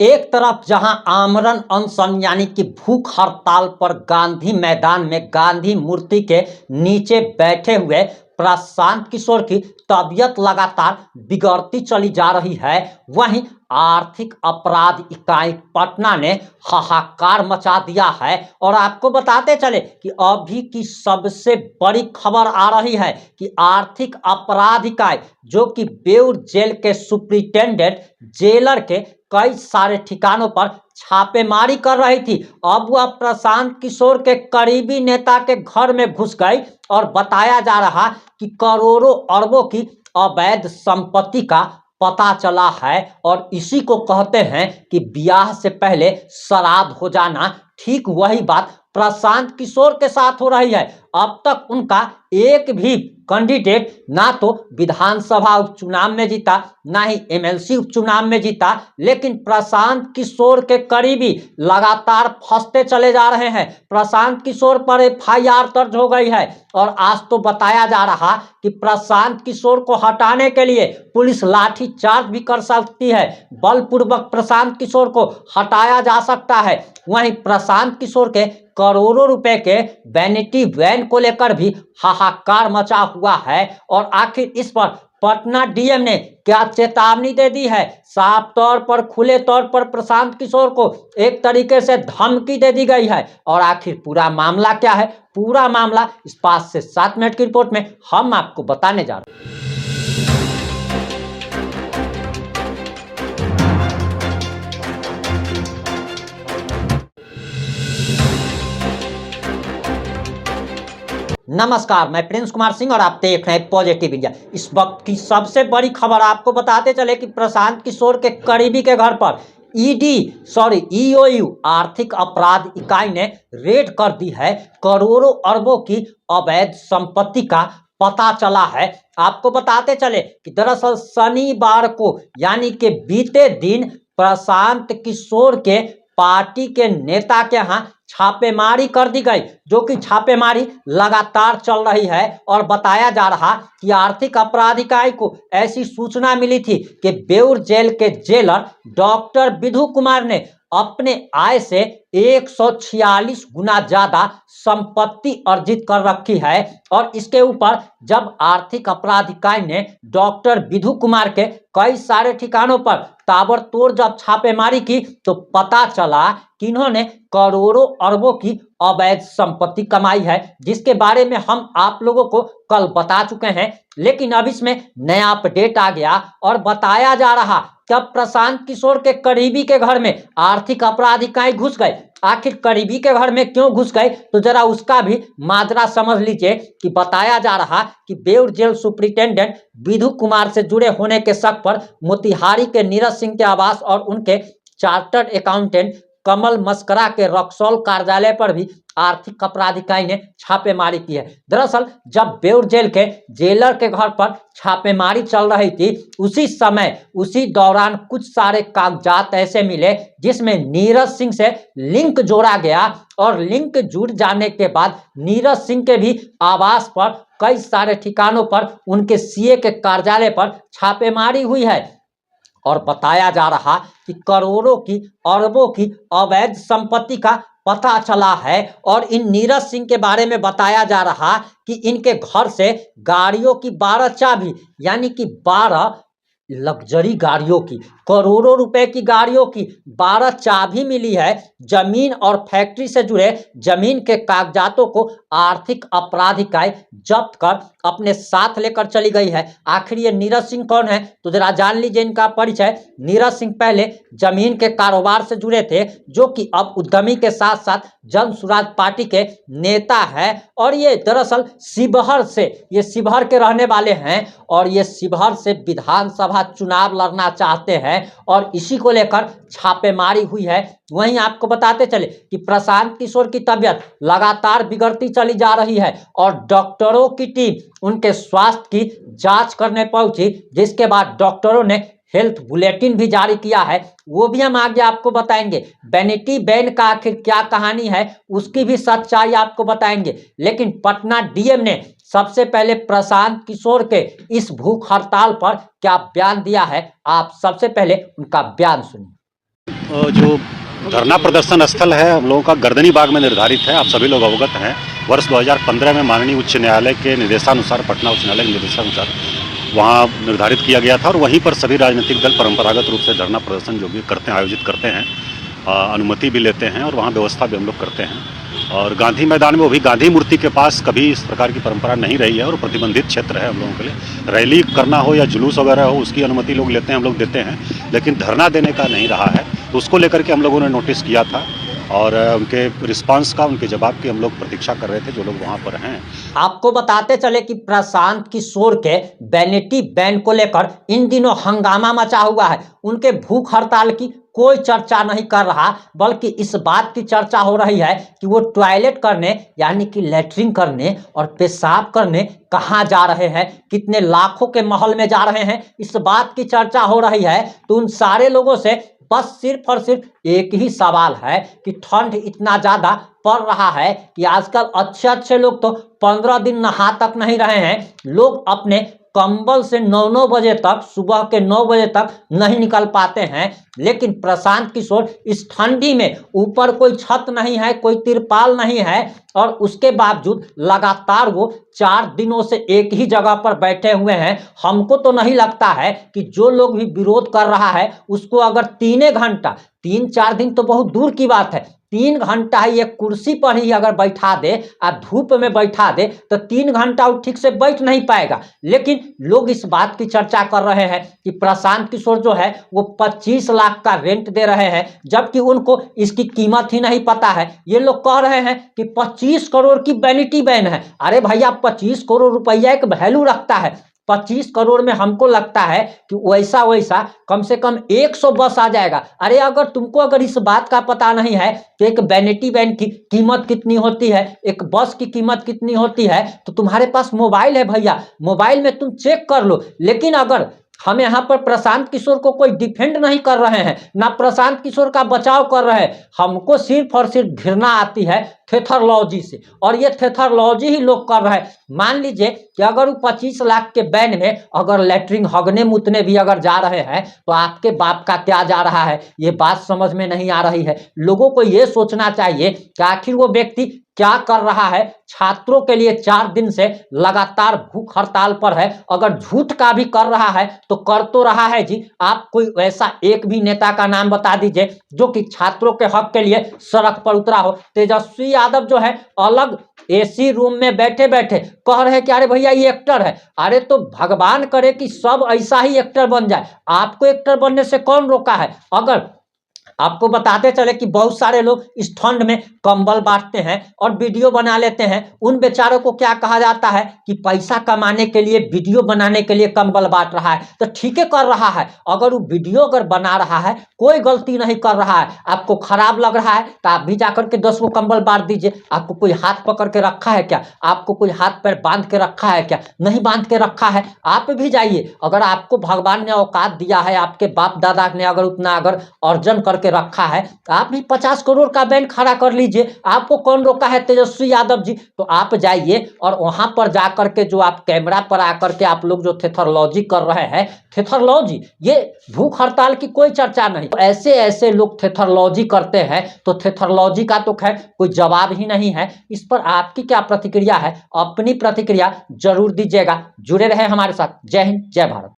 एक तरफ जहां आमरण अनशन यानी कि भूख हड़ताल पर गांधी मैदान में गांधी मूर्ति के नीचे बैठे हुए प्रशांत किशोर की तबीयत लगातार बिगड़ती चली जा रही है, वहीं आर्थिक अपराध इकाई पटना ने हाहाकार मचा दिया है। और आपको बताते चले कि अभी की सबसे बड़ी खबर आ रही है कि आर्थिक अपराध इकाई जो कि बेउर जेल के सुप्रिंटेंडेंट जेलर के कई सारे ठिकानों पर छापेमारी कर रही थी। अब वह प्रशांत किशोर के करीबी नेता के घर में घुस गई और बताया जा रहा कि करोड़ों अरबों की अवैध संपत्ति का पता चला है। और इसी को कहते हैं कि ब्याह से पहले श्राद्ध हो जाना। ठीक वही बात प्रशांत किशोर के साथ हो रही है। अब तक उनका एक भी कैंडिडेट ना तो विधानसभा उपचुनाव में जीता, ना ही एमएलसी उपचुनाव में जीता, लेकिन प्रशांत किशोर के करीबी लगातार फंसते चले जा रहे हैं। प्रशांत किशोर पर एफआईआर दर्ज हो गई है और आज तो बताया जा रहा कि प्रशांत किशोर को हटाने के लिए पुलिस लाठी चार्ज भी कर सकती है, बलपूर्वक प्रशांत किशोर को हटाया जा सकता है। वहीं प्रशांत किशोर के करोड़ों रुपए के वैनिटी वैन को लेकर भी हाहाकार मचा हुआ है। और आखिर इस पर पटना डीएम ने क्या चेतावनी दे दी है? साफ तौर पर, खुले तौर पर प्रशांत किशोर को एक तरीके से धमकी दे दी गई है। और आखिर पूरा मामला क्या है? पूरा मामला इस 5 से 7 मिनट की रिपोर्ट में हम आपको बताने जा रहे हैं। नमस्कार, मैं प्रिंस कुमार सिंह और आप देख रहे हैं पॉजिटिव इंडिया। इस वक्त की सबसे बड़ी खबर आपको बताते चले कि प्रशांत किशोर के करीबी के घर पर ईओयू आर्थिक अपराध इकाई ने रेड कर दी है। करोड़ों अरबों की अवैध संपत्ति का पता चला है। आपको बताते चले कि दरअसल शनिवार को यानी कि बीते दिन प्रशांत किशोर के पार्टी के नेता के यहाँ छापेमारी कर दी गई, जो कि छापेमारी लगातार चल रही है। और बताया जा रहा कि आर्थिक अपराध इकाई को ऐसी सूचना मिली थी कि बेउर जेल के जेलर डॉक्टर विधु कुमार ने अपने आय से 146 गुना ज्यादा संपत्ति अर्जित कर रखी है। और इसके ऊपर जब आर्थिक अपराध इकाई ने डॉक्टर विधु कुमार के कई सारे ठिकानों पर ताबड़तोड़ जब छापेमारी की तो पता चला कि इन्होंने करोड़ों अरबों की अवैध संपत्ति कमाई है, जिसके बारे में हम आप लोगों को कल बता चुके हैं। लेकिन अब इसमें नया अपडेट आ गया और बताया जा रहा कि अब प्रशांत किशोर के करीबी के घर में आर्थिक अपराध इकाई घुस गए। आखिर करीबी के घर में क्यों घुस गए तो जरा उसका भी माजरा समझ लीजिए कि बताया जा रहा कि बेउर जेल सुप्रिंटेंडेंट विधु कुमार से जुड़े होने के शक पर मोतिहारी के नीरज सिंह के आवास और उनके चार्टर्ड अकाउंटेंट कमल मस्करा के रक्सौल कार्यालय पर भी आर्थिक अपराध इकाई ने छापेमारी की है। दरअसल जब बेउर जेल के जेलर के घर पर छापेमारी चल रही थी, उसी दौरान कुछ सारे कागजात ऐसे मिले जिसमें नीरज सिंह से लिंक जोड़ा गया। और लिंक जुड़ जाने के बाद नीरज सिंह के भी आवास पर कई सारे ठिकानों पर उनके सीए के कार्यालय पर छापेमारी हुई है। और बताया जा रहा कि करोड़ों की अरबों की अवैध संपत्ति का पता चला है। और इन नीरज सिंह के बारे में बताया जा रहा कि इनके घर से गाड़ियों की 12 चाबी यानी कि 12 लग्जरी गाड़ियों की, करोड़ों रुपए की गाड़ियों की 12 चाबी मिली है। जमीन और फैक्ट्री से जुड़े जमीन के कागजातों को आर्थिक अपराध इकाई जब्त कर अपने साथ लेकर चली गई है। आखिर ये नीरज सिंह कौन है तो जरा जान लीजिए इनका परिचय। नीरज सिंह पहले जमीन के कारोबार से जुड़े थे, जो कि अब उद्यमी के साथ साथ जन सुराज पार्टी के नेता है। और ये दरअसल शिवहर के रहने वाले हैं और ये शिवहर से विधानसभा चुनाव लड़ना चाहते हैं और इसी को लेकर छापेमारी हुई है। वहीं आपको बताते चले कि प्रशांत किशोर की तबीयत लगातार बिगड़ती चली जा रही है और डॉक्टरों की टीम उनके स्वास्थ्य की जांच करने पहुंची, जिसके बाद डॉक्टरों ने हेल्थ बुलेटिन भी जारी किया है। वो भी हम आगे आपको बताएंगे। वैनिटी वैन का आखिर क्या कहानी है उसकी भी सच्चाई आपको बताएंगे। लेकिन पटना डीएम ने सबसे पहले प्रशांत किशोर के इस भूख हड़ताल पर क्या बयान दिया है, आप सबसे पहले उनका बयान सुनिए। जो धरना प्रदर्शन स्थल है हम लोगों का गर्दनी बाग में निर्धारित है। आप सभी लोग अवगत हैं, वर्ष 2015 में माननीय उच्च न्यायालय के निर्देशानुसार, पटना उच्च न्यायालय के निर्देशानुसार वहाँ निर्धारित किया गया था और वहीं पर सभी राजनीतिक दल परंपरागत रूप से धरना प्रदर्शन जो भी करते हैं, आयोजित करते हैं, अनुमति भी लेते हैं और वहाँ व्यवस्था भी हम लोग करते हैं। और गांधी मैदान में, वो भी गांधी मूर्ति के पास, कभी इस प्रकार की परंपरा नहीं रही है और प्रतिबंधित क्षेत्र है हम लोगों के लिए। रैली करना हो या जुलूस वगैरह हो, उसकी अनुमति लोग लेते हैं, हम लोग देते हैं, लेकिन धरना देने का नहीं रहा है। तो उसको लेकर के हम लोगों ने नोटिस किया था और उनके रिस्पांस का, उनके जवाब की हम लोग प्रतीक्षा कर रहे थे, जो लोग वहाँ पर हैं। आपको बताते चले कि प्रशांत किशोर के वैनिटी बैन को लेकर इन दिनों हंगामा मचा हुआ है। उनके भूख हड़ताल की कोई चर्चा नहीं कर रहा, बल्कि इस बात की चर्चा हो रही है कि वो टॉयलेट करने, यानी कि लैट्रिन करने और पेशाब करने कहाँ जा रहे हैं, कितने लाखों के महल में जा रहे हैं, इस बात की चर्चा हो रही है। तो उन सारे लोगों से बस सिर्फ और सिर्फ एक ही सवाल है कि ठंड इतना ज़्यादा पड़ रहा है कि आजकल अच्छे अच्छे लोग तो 15 दिन नहा तक नहीं रहे हैं। लोग अपने कंबल से 9-9 बजे तक, सुबह के 9 बजे तक नहीं निकल पाते हैं। लेकिन प्रशांत किशोर इस ठंडी में, ऊपर कोई छत नहीं है, कोई तिरपाल नहीं है, और उसके बावजूद लगातार वो 4 दिनों से एक ही जगह पर बैठे हुए हैं। हमको तो नहीं लगता है कि जो लोग भी विरोध कर रहा है उसको अगर 3 घंटा, 3-4 दिन तो बहुत दूर की बात है, 3 घंटा ही एक कुर्सी पर ही अगर बैठा दे, धूप में बैठा दे, तो 3 घंटा वो ठीक से बैठ नहीं पाएगा। लेकिन लोग इस बात की चर्चा कर रहे हैं कि प्रशांत किशोर जो है वो 25 लाख का रेंट दे रहे हैं, जबकि उनको इसकी कीमत ही नहीं पता है। ये लोग कह रहे हैं कि 25 करोड़ की वैनिटी बैन है। अरे भैया, 25 करोड़ रुपया एक वैल्यू रखता है। 25 करोड़ में हमको लगता है कि वैसा वैसा कम से कम 100 बस आ जाएगा। अरे अगर तुमको अगर इस बात का पता नहीं है कि एक वैनिटी बैन की कीमत कितनी होती है, एक बस की कीमत कितनी होती है, तो तुम्हारे पास मोबाइल है भैया, मोबाइल में तुम चेक कर लो। लेकिन अगर हम यहाँ पर प्रशांत किशोर को कोई डिफेंड नहीं कर रहे हैं, ना प्रशांत किशोर का बचाव कर रहे हैं, हमको सिर्फ और सिर्फ घृणा आती है थेथरलॉजी से, और ये थेथरलॉजी ही लोग कर रहे हैं। मान लीजिए कि अगर वो 25 लाख के बैन में अगर लैट्रिन, हगने मुतने भी अगर जा रहे हैं, तो आपके बाप का क्या जा रहा है, ये बात समझ में नहीं आ रही है। लोगों को ये सोचना चाहिए कि आखिर वो व्यक्ति क्या कर रहा है। छात्रों के लिए 4 दिन से लगातार भूख हड़ताल पर है। अगर झूठ का भी कर रहा है तो कर तो रहा है जी। आप कोई ऐसा एक भी नेता का नाम बता दीजिए जो कि छात्रों के हक के लिए सड़क पर उतरा हो। तेजस्वी यादव जो है अलग एसी रूम में बैठे बैठे कह रहे हैं कि अरे भैया ये एक्टर है। अरे तो भगवान करे कि सब ऐसा ही एक्टर बन जाए। आपको एक्टर बनने से कौन रोका है। अगर आपको बताते चले कि बहुत सारे लोग इस ठंड में कंबल बांटते हैं और वीडियो बना लेते हैं। उन बेचारों को क्या कहा जाता है कि पैसा कमाने के लिए, वीडियो बनाने के लिए कंबल बांट रहा है। तो ठीक है, कर रहा है। अगर वो वीडियो अगर बना रहा है, कोई गलती नहीं कर रहा है, आपको खराब लग रहा है तो आप भी जाकर के 10 को कंबल बांट दीजिए। आपको कोई हाथ पकड़ के रखा है क्या? आपको कोई हाथ पैर बांध के रखा है क्या? नहीं बांध के रखा है। आप भी जाइए। अगर आपको भगवान ने औकात दिया है, आपके बाप दादा ने अगर उतना अगर अर्जन करके रखा है, आप भी 50 करोड़ का बैंक खड़ा कर लीजिए। आपको कौन रोका है तेजस्वी यादव जी? तो आप जाइए और वहां पर जाकर के जो आप कैमरा पर आकर के आप लोग जो थेथरलॉजी कर रहे हैं, थेथरलॉजी, ये भूख हड़ताल की कोई चर्चा नहीं। तो ऐसे ऐसे लोग थेथरलॉजी करते हैं, तो थेथरलॉजी का तो खैर कोई जवाब ही नहीं है। इस पर आपकी क्या प्रतिक्रिया है? अपनी प्रतिक्रिया जरूर दीजिएगा। जुड़े रहे हमारे साथ। जय हिंद, जय भारत।